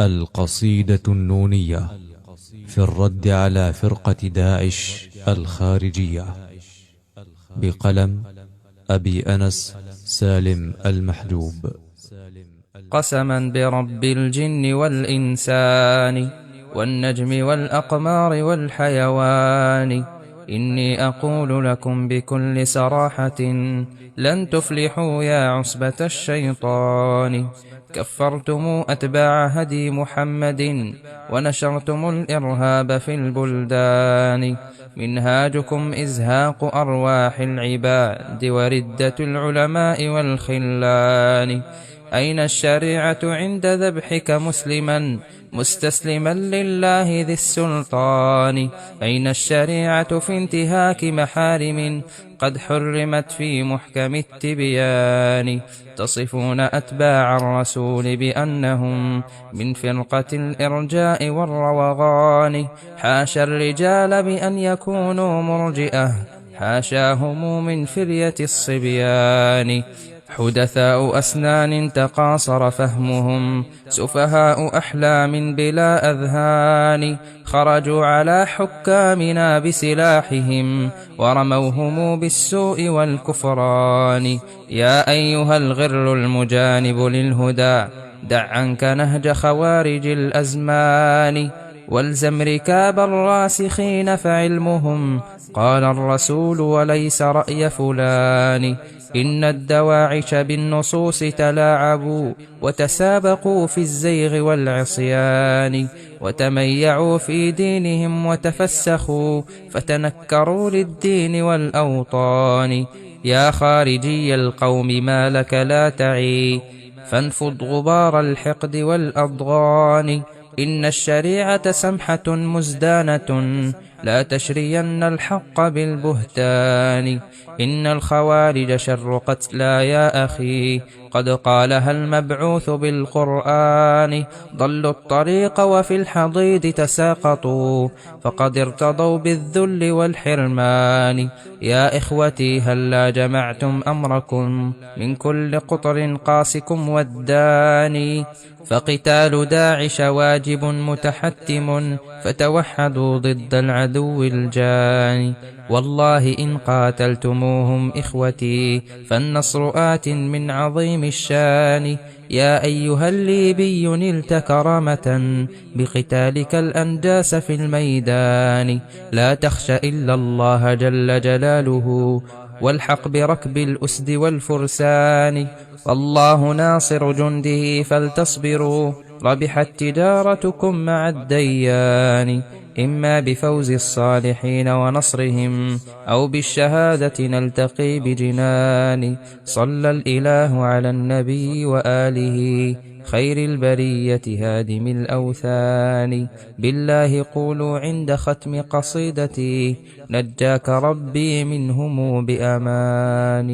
القصيدة النونية في الرد على فرقة داعش الخارجية، بقلم أبي أنس سالم المحجوب. قسما برب الجن والإنسان والنجم والأقمار والحيوان، إني أقول لكم بكل صراحة لن تفلحوا يا عصبة الشيطان. كفرتم أتباع هدي محمد ونشرتم الإرهاب في البلدان. منهاجكم إزهاق أرواح العباد وردة العلماء والخلان. أين الشريعة عند ذبحك مسلما مستسلما لله ذي السلطان؟ أين الشريعة في انتهاك محارم قد حرمت في محكم التبيان؟ تصفون أتباع الرسول بأنهم من فرقة الإرجاء والروغان. حاشا الرجال بأن يكونوا مرجئة، حاشاهم من فرية الصبيان. حدثاء أسنان تقاصر فهمهم، سفهاء أحلام بلا أذهان. خرجوا على حكامنا بسلاحهم ورموهم بالسوء والكفران. يا أيها الغر المجانب للهدى، دع عنك نهج خوارج الأزمان. والزم ركاب الراسخين فعلمهم قال الرسول وليس رأي فلان. إن الدواعش بالنصوص تلاعبوا وتسابقوا في الزيغ والعصيان. وتميعوا في دينهم وتفسخوا فتنكروا للدين والأوطان. يا خارجي القوم ما لك لا تعي، فانفض غبار الحقد والأضغان. إن الشريعة سمحة مزدانة، لا تشرين الحق بالبهتان. إن الخوارج شر قتلى يا أخي، قد قالها المبعوث بالقرآن. ضلوا الطريق وفي الحضيض تساقطوا، فقد ارتضوا بالذل والحرمان. يا إخوتي هلا جمعتم أمركم من كل قطر قاسكم والداني، فقتال داعش واجب متحتم، فتوحدوا ضد العدو الجاني. والله إن قاتلتموهم إخوتي فالنصر آت من عظيم الشان. يا أيها الليبي نلت كرامة بقتالك الأنداس في الميدان. لا تخش إلا الله جل جلاله، والحق بركب الأسد والفرسان. والله ناصر جنده فلتصبروا، ربحت تجارتكم مع الديان. إما بفوز الصالحين ونصرهم أو بالشهادة نلتقي بجنان. صلى الإله على النبي وآله خير البرية هادم الأوثان. بالله قولوا عند ختم قصيدتي نجاك ربي منهم بأمان.